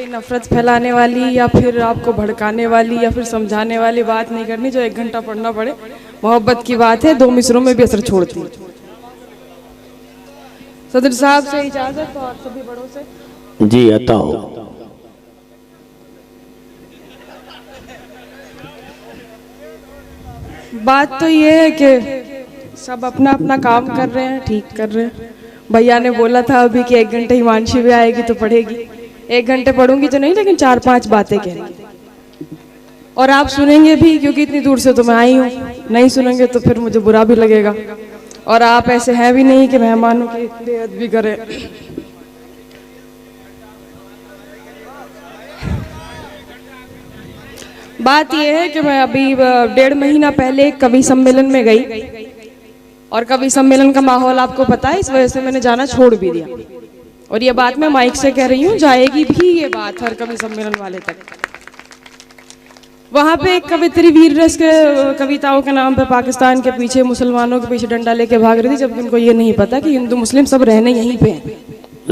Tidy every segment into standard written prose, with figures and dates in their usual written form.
कोई नफरत फैलाने वाली या फिर आपको भड़काने वाली या फिर समझाने वाली बात नहीं करनी जो 1 घंटा पढ़ना पड़े। मोहब्बत की बात है, 2 मिसरों में भी असर छोड़ती है। सदर साहब से इजाजत और सभी बड़ों से जी अता हो। बात तो ये है कि सब अपना अपना काम कर रहे हैं, ठीक कर रहे हैं। भैया ने बोला था अभी कि 1 घंटे हिमांशी भी आएगी तो पढ़ेगी। 1 घंटे पढ़ूंगी तो नहीं, लेकिन 4-5 बातें कहेंगी और आप सुनेंगे भी, क्योंकि इतनी दूर से तो मैं आई हूँ। नहीं सुनेंगे तो फिर मुझे बुरा भी लगेगा और आप ऐसे हैं भी नहीं कि मेहमानों की बेअदबी करें। बात यह है कि मैं अभी 1.5 महीना पहले एक कवि सम्मेलन में गई और कवि सम्मेलन का माहौल आपको पता है, इस वजह से मैंने जाना छोड़ भी दिया। और ये बात मैं माइक से कह रही हूँ, जाएगी भी ये बात हर कवि सम्मेलन वाले तक। वहां पे एक कवित्री वीर रस के कविताओं के नाम पे पाकिस्तान के पीछे, मुसलमानों के पीछे डंडा लेके भाग रही थी, जबकि उनको ये नहीं पता कि हिंदू मुस्लिम सब रहने यहीं पे हैं।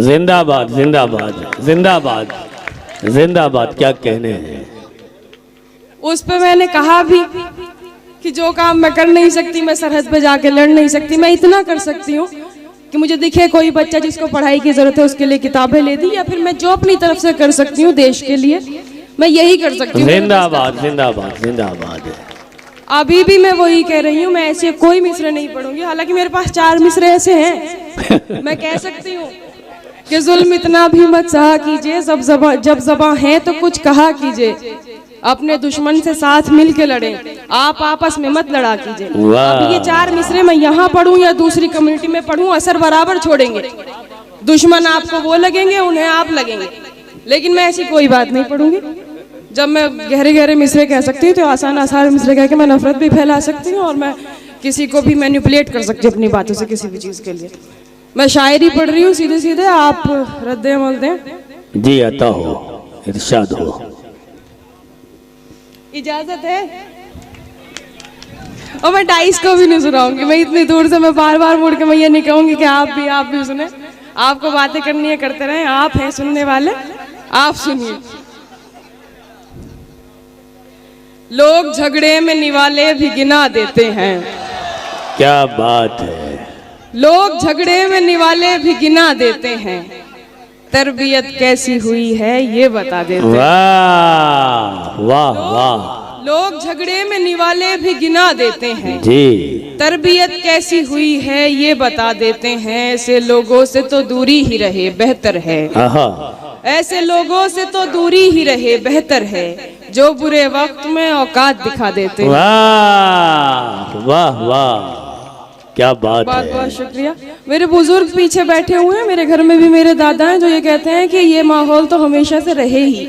जिंदाबाद जिंदाबाद जिंदाबाद जिंदाबाद, क्या कहने हैं। उस पे मैंने कहा भी कि जो काम मैं कर नहीं सकती, मैं सरहद पे जाके लड़ नहीं सकती, मैं इतना कर सकती हूँ कि मुझे दिखे कोई बच्चा जिसको पढ़ाई की जरूरत है, उसके लिए किताबें ले दी, या फिर मैं जो अपनी तरफ से कर सकती हूँ देश के लिए, मैं यही कर सकती हूँ। जिंदाबाद जिंदाबाद जिंदाबाद। अभी भी मैं वही कह रही हूँ, मैं ऐसे कोई मिसरे नहीं पढ़ूंगी। हालांकि मेरे पास 4 मिसरे ऐसे हैं। मैं कह सकती हूँ कि जुल्म इतना भी मत सहा कीजिए, जब ज़बां है तो कुछ कहा कीजिए, अपने दुश्मन से साथ मिल के लड़े, आप आपस में मत लड़ा कीजिए। अब ये 4 मिसरे मैं यहाँ पढ़ूं या दूसरी कम्युनिटी में पढ़ूं, असर बराबर छोड़ेंगे। दुश्मन आपको वो लगेंगे, उन्हें आप लगेंगे, लेकिन मैं ऐसी कोई बात नहीं पढ़ूंगी। जब मैं गहरे गहरे मिसरे कह सकती हूँ तो आसान आसान मिसरे कह के मैं नफरत भी फैला सकती हूँ और मैं किसी को भी मैनिपुलेट कर सकती हूँ अपनी बातों से किसी भी चीज के लिए। मैं शायरी पढ़ रही हूँ सीधे सीधे, आप रद्द अमल दें। जी अता हो, इरशाद हो। इजाजत है? और मैं डाइस को भी नहीं सुनाऊंगी, मैं इतनी दूर से मैं बार बार मुड़ के मैं ये नहीं कहूंगी कि आप भी सुने। आपको बातें करनी है, करते रहें, आप हैं सुनने वाले, आप सुनिए। लोग झगड़े में निवाले भी गिना देते हैं। क्या बात है। लोग झगड़े में निवाले भी गिना देते हैं, तरबियत कैसी हुई है ये बता देते हैं। वाह वाह वाह। लोग झगड़े में निवाले भी गिना देते हैं जी, तरबियत कैसी हुई है ये बता देते हैं। ऐसे लोगों से तो दूरी ही रहे बेहतर है। ऐसे लोगों से तो दूरी ही रहे बेहतर है, जो बुरे वक्त में औकात दिखा देते हैं। वाह वाह वाह, क्या बात है। बहुत शुक्रिया। मेरे बुजुर्ग पीछे बैठे हुए हैं, मेरे घर में भी मेरे दादा हैं जो ये कहते हैं कि ये माहौल तो हमेशा से रहे ही।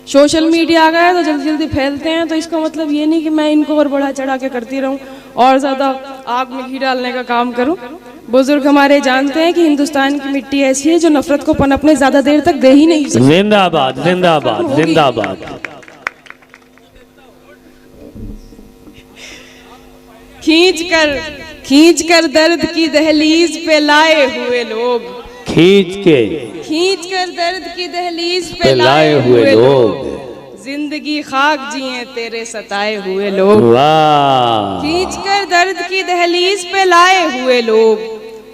सोशल मीडिया आ गया तो जल्दी जल्दी फैलते हैं, तो इसका मतलब ये नहीं कि मैं इनको और बढ़ा चढ़ा के करती रहूं और ज्यादा आग में घी डालने का काम करूं। बुजुर्ग हमारे जानते हैं कि हिंदुस्तान की मिट्टी ऐसी है जो नफरत को पनपने ज्यादा देर तक दे ही नहीं सकती। जिंदाबाद जिंदाबाद जिंदाबाद। खींच कर दर्द की दहलीज पे लाए हुए लोग, खींच कर दर्द की दहलीज पे लाए हुए लोग, जिंदगी खाक जिए तेरे सताए हुए लोग। खींच कर दर्द की दहलीज पे लाए हुए लोग,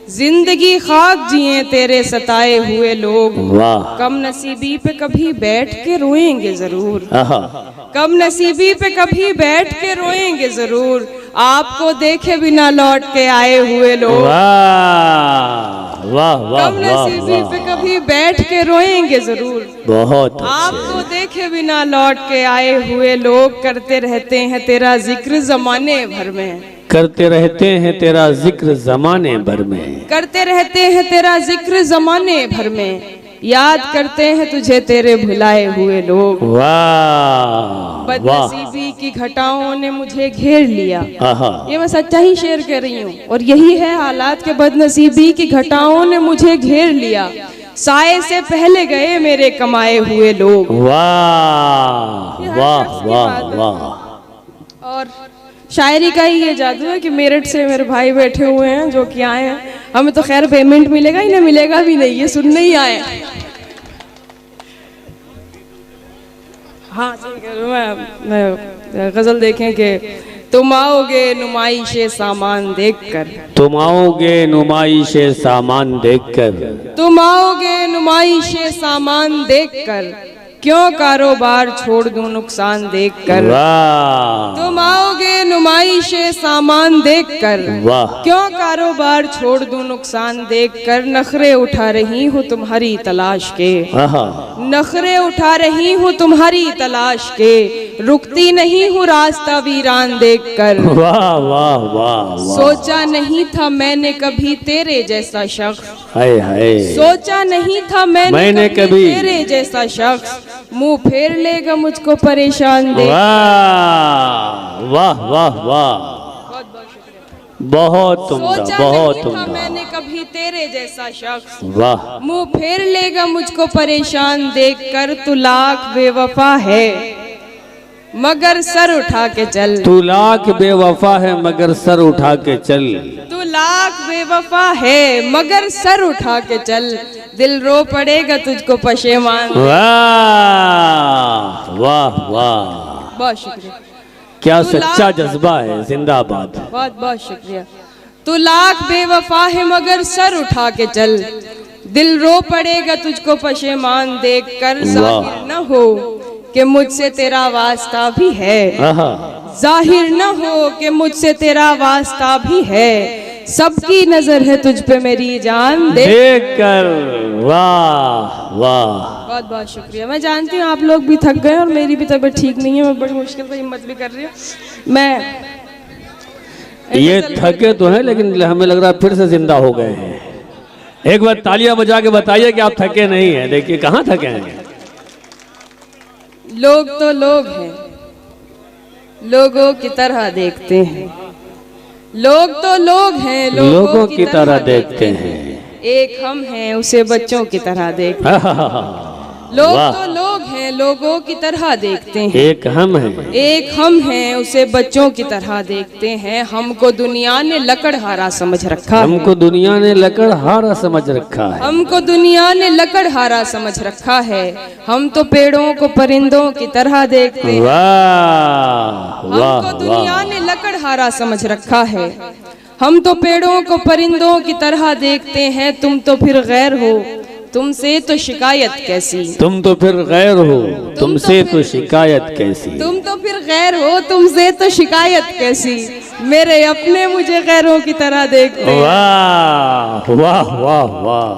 जिंदगी खाक जिए तेरे सताए हुए लोग। कम नसीबी पे कभी बैठ के रोएंगे जरूर, कम नसीबी पे कभी बैठ के रोएंगे जरूर, आपको देखे बिना लौट के आए हुए लोग। कम नसीबी पे कभी बैठ के रोएंगे जरूर, बहुत आपको देखे बिना लौट के आए हुए लोग। करते रहते हैं तेरा जिक्र जमाने भर में, करते रहते हैं तेरा जिक्र जमाने भर में, करते रहते हैं तेरा जिक्र जमाने भर में, याद करते हैं तुझे तेरे भुलाए हुए लोग। बदनसीबी की घटाओं ने मुझे घेर लिया, ये मैं सच्चा ही शेर कह रही हूँ, और यही है हालात के। बदनसीबी की घटाओं ने मुझे घेर लिया, साए से पहले गए मेरे कमाए हुए लोग। वाह वाह वाह वाह। और शायरी का ही ये जादू है कि मेरठ से मेरे भाई बैठे हुए हैं जो कि आए हैं। हमें तो खैर पेमेंट मिलेगा, इन्हें मिलेगा भी नहीं, ये सुनने ही आए। हाँ सही कह रही हूँ मैं गजल देखें कि तुम आओगे नुमाइशे सामान देखकर, तुम आओगे नुमाइशे सामान देखकर, तुम आओगे नुमाइशे सामान देखकर, क्यों कारोबार छोड़ दूं नुकसान देखकर। वाह तुम आओगे नुमाइशे सामान देखकर, वाह क्यों कारोबार छोड़ दूं नुकसान देखकर। नखरे उठा रही हूँ तुम्हारी तलाश के, आहा नखरे उठा रही हूँ तुम्हारी तलाश के, रुकती नहीं हूँ रास्ता वीरान देखकर। वाह वाह वाह वाह। सोचा नहीं था मैंने कभी तेरे जैसा शख्स, हाय हाय सोचा नहीं था मैंने कभी तेरे जैसा शख्स, मुंह फेर लेगा मुझको परेशान देख। वाह वाह वाह वाह, बहुत उम्दा सोचा बहुत नहीं था उम्दा, मैंने कभी तेरे जैसा शख्स, वाह मुंह फेर लेगा मुझको परेशान देखकर। तू लाख बेवफा है मगर सर उठा के चल, तू लाख बेवफा है मगर सर उठा के चल, तू लाख बेवफा है मगर सर उठा के चल, दिल रो पड़ेगा तुझको पशेमान। वाह वाह वाह, बहुत शुक्रिया, क्या तू सच्चा लाख- जज्बा है, जिंदाबाद। बहुत बहुत शुक्रिया। तू लाख बेवफा है मगर सर उठा के चल, दिल रो पड़ेगा तुझको पशेमान देखकर। जाहिर न हो कि मुझसे तेरा वास्ता भी है, आहा जाहिर न हो कि मुझसे तेरा वास्ता भी है, सबकी नजर है तुझ पे मेरी जान देख। देखकर, वाह वाह। बहुत बहुत शुक्रिया। मैं जानती हूँ आप लोग भी थक गए और मेरी भी तबीयत ठीक नहीं है, मैं बड़ी मुश्किल से हिम्मत भी कर रही हूँ। मैं ये थके तो हैं लेकिन हमें लग रहा है फिर से जिंदा हो गए हैं। एक बार तालियां बजा के बताइए कि आप थके नहीं हैं। देखिए कहाँ थके हैं। लोग तो लोग हैं, लोगों की तरह देखते हैं, लोग तो लोग हैं, लोगों की तरह देखते हैं, एक हम हैं उसे बच्चों की तरह देखते हैं। लोग वाह। तो लोग हैं, लोगों की तरह देखते हैं, एक हम हैं, एक हम हैं उसे बच्चों की तरह देखते हैं। हमको दुनिया ने लकड़हारा समझ रखा है, हमको दुनिया ने लकड़हारा समझ रखा है। हमको दुनिया ने लकड़हारा समझ रखा है, हम तो पेड़ों को परिंदों की तरह देखते हैं। वाह वाह हमको दुनिया वाह। ने लकड़हारा समझ रखा है, हम तो पेड़ों को परिंदों की तरह देखते हैं। तुम तो फिर गैर हो, तुमसे तो शिकायत कैसी, तुम तो फिर गैर हो, तुमसे तो शिकायत कैसी। तुम तो फिर गैर हो, तुमसे तो शिकायत कैसी, मेरे अपने मुझे गैरों की तरह देखते हैं। वाह वाह वाह वाह।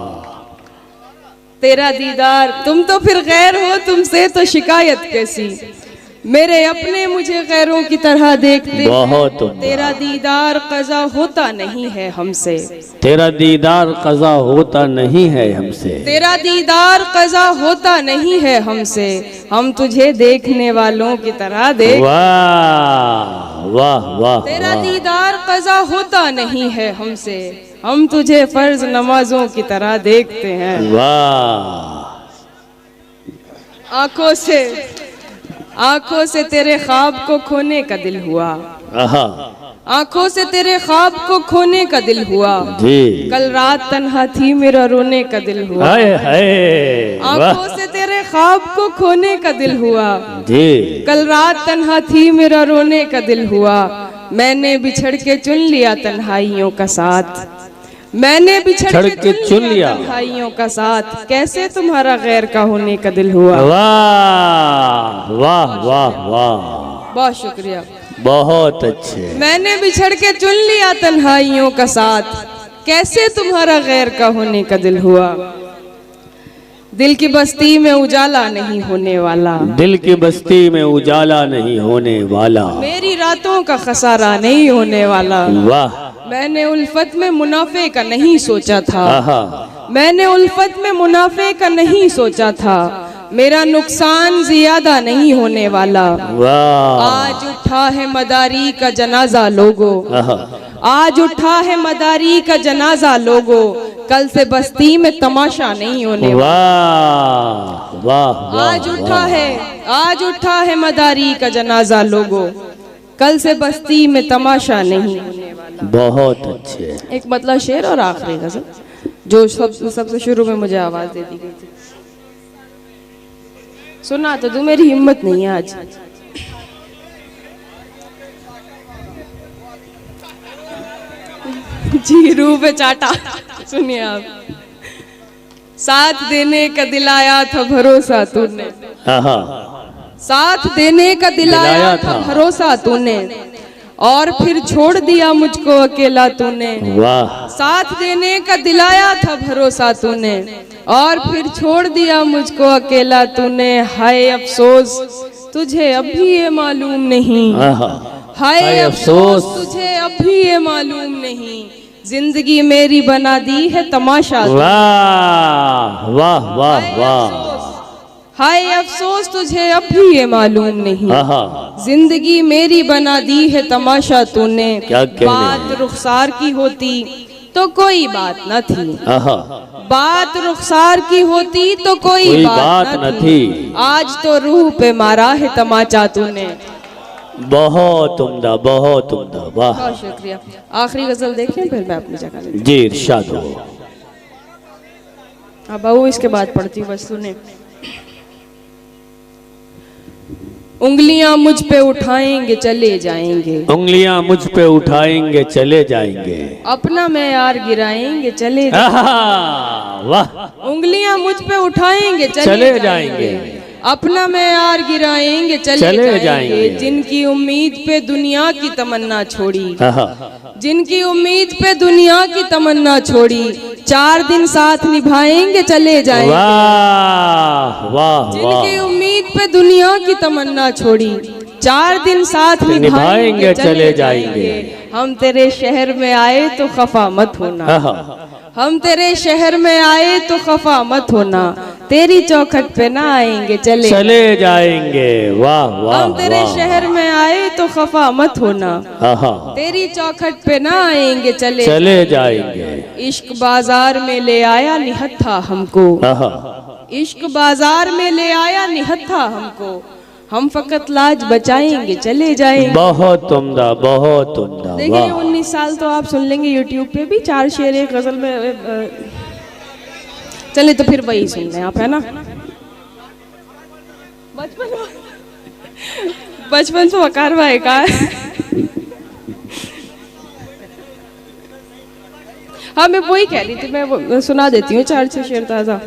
तेरा दीदार, तुम तो फिर गैर हो, तुमसे तो शिकायत कैसी, मेरे अपने मुझे गैरों की तरह देखते हैं। बहुत उम्दा। तेरा दीदार कज़ा होता नहीं है हमसे, तेरा दीदार कज़ा होता नहीं है हमसे, तेरा दीदार कज़ा होता नहीं है हमसे, हम तुझे देखने वालों की तरह देख। वाह वाह वाह तेरा वाह। दीदार कज़ा होता नहीं है हमसे, हम तुझे फर्ज नमाजों की तरह देखते हैं। वाह। आंखों से तेरे ख्वाब को खोने का दिल हुआ, आहा आंखों से तेरे ख्वाब को खोने का दिल हुआ, जी। कल रात तन्हा थी मेरा रोने का दिल हुआ। हाय हाय वाह आंखों से तेरे ख्वाब को खोने का दिल हुआ, जी। कल रात तन्हा थी मेरा रोने का दिल हुआ, मैंने बिछड़ के चुन लिया तन्हाइयों का साथ, मैंने बिछड़ के चुन लिया तन्हाइयों का साथ, कैसे तुम्हारा गैर का होने का दिल हुआ। वाह वाह वाह वाह। बहुत शुक्रिया। बहुत अच्छे। मैंने बिछड़ के चुन लिया तन्हाइयों का साथ, कैसे तुम्हारा गैर का होने का दिल हुआ। दिल की बस्ती में उजाला नहीं होने वाला, दिल की बस्ती में उजाला नहीं होने वाला, मेरी रातों का खसारा नहीं होने वाला। वाह। मैंने उल्फत में मुनाफे का नहीं सोचा था, आहा मैंने उल्फत में मुनाफे का नहीं सोचा था, मेरा नुकसान ज्यादा नहीं होने वाला। वाह। आज उठा है मदारी का जनाजा लोगो, आहा आज उठा है मदारी का जनाजा लोगो, कल से बस्ती में तमाशा नहीं होने वाला। वाह वाह वाह। आज उठा है मदारी का जनाजा लोगो, कल से बस्ती में तमाशा नहीं होने वाला। बहुत अच्छे। एक मतलब शेर और आखिरी गजल जो सबसे शुरू में मुझे आवाज दे दी गई थी। सुना तो तू, मेरी हिम्मत नहीं है आज। जी रूह पे चाटा। सुनिए आप। साथ देने का दिलाया था भरोसा तूने, साथ देने का दिलाया था भरोसा तूने, और फिर छोड़ दिया मुझको अकेला तूने। वाह। साथ देने का दिलाया था भरोसा तूने, और फिर छोड़ दिया मुझको अकेला तूने। हाय अफसोस तुझे अभी ये मालूम नहीं, हाय अफसोस तुझे अभी ये मालूम नहीं, जिंदगी मेरी बना दी है तमाशा। वाह वाह वाह वाह। हाय अफसोस तुझे अभी ये मालूम नहीं, जिंदगी मेरी बना दी है तमाशा तूने। बात रुखसार की होती तो कोई बात न थी, बात रुखसार की होती तो कोई बात न थी, आज तो रूह पे मारा है तमाचा तूने। बहुत उम्दा, बहुत उम्दा। वाह, बहुत शुक्रिया। आखिरी गजल देखें फिर मैं अपनी जगह लेती हूँ। जी इरशाद हो। अब बहू इसके बाद पढ़ती हूँ, बस सुने। उंगलियां मुझ पे उठाएंगे चले जाएंगे, उंगलियां मुझ पे उठाएंगे चले जाएंगे, अपना मैं यार गिराएंगे चले वाह। उंगलियां मुझ पे उठाएंगे चले जाएंगे, अपना मैं यार गिराएंगे चले जाएंगे। जिनकी उम्मीद पे दुनिया की तमन्ना छोड़ी, जिनकी उम्मीद पे दुनिया की तमन्ना छोड़ी, 4 दिन साथ निभाएंगे चले जाएंगे। वाह वाह। जिनकी उम्मीद पे दुनिया की तमन्ना छोड़ी, 4 दिन साथ निभाएंगे चले जाएंगे। हम तेरे शहर में आए तो खफा मत होना, हम तेरे शहर में आए तो खफा मत होना, तेरी चौखट पे ना आएंगे चले जाएंगे। वाह वाह। हम तेरे शहर में आए तो खफा मत होना, तेरी चौखट पे ना आएंगे चले जाएंगे। इश्क बाजार में ले आया निहत्था हमको, इश्क बाजार में ले आया निहत्था हमको, हम फकत लाज बचाएंगे चले जाएंगे। बहुत उम्दा, बहुत उम्दा। देखिए 19 साल तो आप सुन लेंगे यूट्यूब पे भी 4 शेर एक गजल में। चले तो फिर वही सुन लें आप, है ना। बचपन से वकार भाई का। हाँ मैं वही कह रही थी, मैं सुना देती हूँ 4-6 शेर ताजा।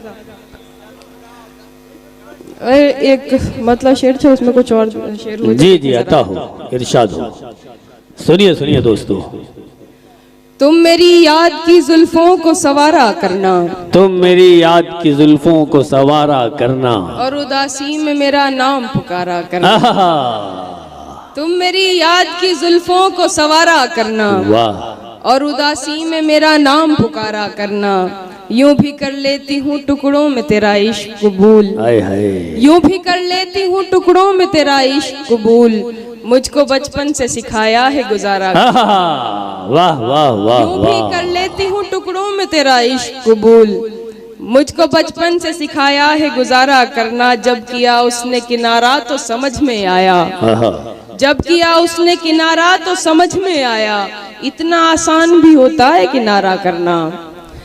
एक मतलब शेर था, उसमें कुछ और शेर हो। जी जी आता हो, इरशाद हो। सुनिए सुनिए दोस्तों। तुम मेरी याद की जुल्फों को सवारा करना, तुम मेरी याद की जुल्फों को सवारा करना, और उदासी में मेरा नाम पुकारा करना। तुम मेरी याद की जुल्फों को सवारा करना, वाह, और उदासी में मेरा नाम पुकारा करना। यूं भी कर लेती हूँ टुकड़ों में तेरा इश्क कबूल, यूं भी कर लेती हूँ टुकड़ों में तेरा इश्क कबूल, मुझको बचपन से सिखाया है गुजारा। वाह वाह वाह। यूं भी कर लेती हूँ टुकड़ों में तेरा इश्क कबूल, मुझको बचपन से सिखाया है गुजारा करना। जब किया उसने किनारा तो समझ में आया, जब किया उसने किनारा तो समझ में आया, इतना आसान भी होता है किनारा करना।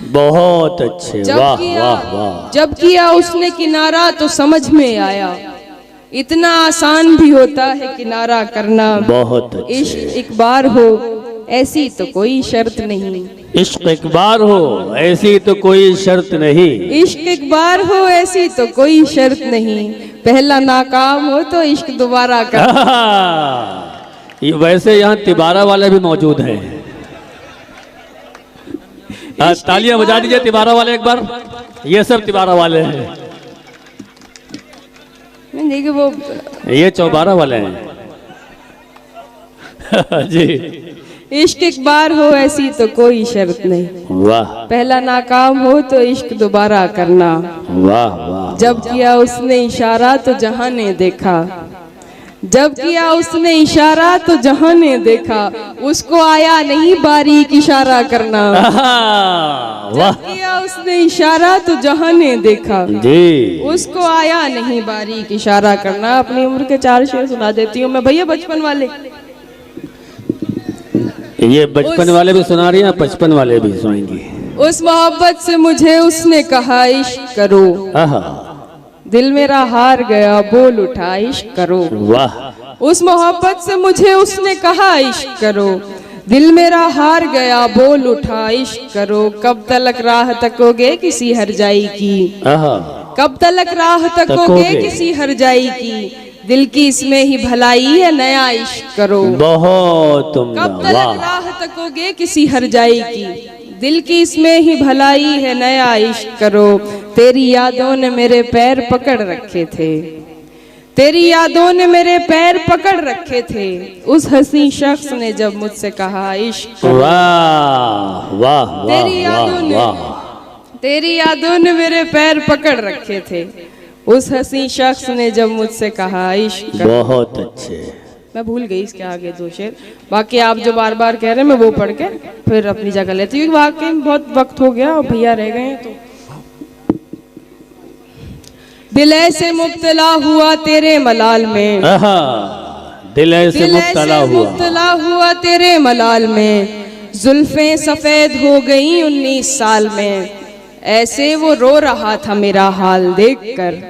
बहुत अच्छे। वाह वाह वाह। जब किया उसने किनारा तो समझ में आया, इतना आसान भी होता है किनारा करना। बहुत अच्छे। इश्क एक बार हो ऐसी तो कोई शर्त नहीं, इश्क एक बार हो ऐसी तो कोई शर्त नहीं, इश्क एक बार हो ऐसी तो कोई शर्त नहीं, पहला नाकाम हो तो इश्क दोबारा कर। वैसे यहाँ तिबारा वाले भी मौजूद हैं। तालियां बजा दीजिए तिबारा वाले एक बार। ये सब तिबारा वाले हैं। देखिए वो ये चौबारा वाले हैं। जी। इश्क एक बार हो ऐसी तो कोई शर्त नहीं, वाह, पहला नाकाम हो तो इश्क दोबारा करना। वाह वाह। जब किया उसने इशारा तो जहां ने देखा, जब किया उसने इशारा तो जहां ने देखा, उसको आया नहीं बारीक इशारा करना। जब किया उसने इशारा तो जहां ने देखा जी, उसको आया नहीं बारीक इशारा करना। अपनी उम्र के 4 शेर सुना देती हूँ मैं भैया, बचपन वाले। ये बचपन वाले भी सुना रही हैं, 55 वाले भी सुनाएंगे। उस मोहब्बत से मुझे उसने कहा इश्क करो, दिल मेरा हार गया बोल उठा इश्क करो। वाह उस मोहब्बत से मुझे उसने कहा इश्क करो। दिल मेरा हार गया बोल उठा इश्क करो। कब तलक राह तकोगे किसी हरजाई की, आहा कब तलक राह तकोगे किसी हरजाई की। दिल की इसमें ही भलाई है नया इश्क करो। बहुत उम्दा, कब तलक वाह राह तकोगे किसी हरजाई की। दिल की इसमें ही भलाई है नया इश्क करो। तेरी यादों ने मेरे पैर पकड़ रखे थे, तेरी यादों ने मेरे पैर पकड़ रखे थे। उस हसी शख्स ने जब मुझसे कहा इश्क करो। वाह वाह तेरी वाह यादों ने, वाह तेरी यादों ने मेरे पैर पकड़ रखे थे। उस हसी शख्स ने जब मुझसे कहा इश्क करो। बहुत अच्छे। मैं भूल गई इसके आगे दो शेर, बाकी आप जो बार बार कह रहे हैं मैं वो पढ़ के फिर अपनी जगह लेती हूँ। वाकई में बहुत वक्त हो गया और भैया रह गए हैं तो। दिल ऐसे मुब्तला हुआ तेरे मलाल में, आहा दिल ऐसे मुब्तला हुआ तेरे मलाल में। जुल्फें सफेद हो गई 19 साल में। ऐसे वो रो रहा था मेरा हाल देखकर,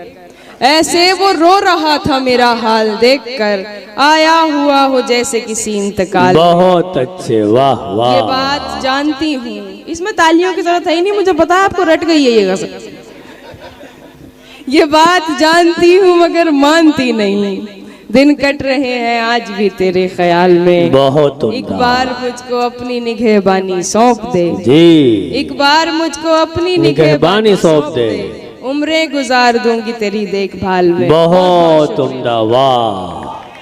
ऐसे वो रो रहा था मेरा हाल देखकर। आया हुआ हो जैसे किसी इंतकाल। बहुत अच्छे, वाह वाह। ये बात जानती हूँ, इसमें तालियों की जरूरत है ही नहीं, मुझे पता है आपको रट गई है ये गज़ल। ये बात जानती हूँ मगर मानती नहीं। दिन कट रहे हैं आज भी तेरे ख्याल में। बहुत एक बार मुझको अपनी निगहबानी सौंप दे जी, एक बार मुझको अपनी निगहबानी सौंप दे। उम्रें गुजार दूंगी तेरी देखभाल में। बहुत उम्दा, वाह।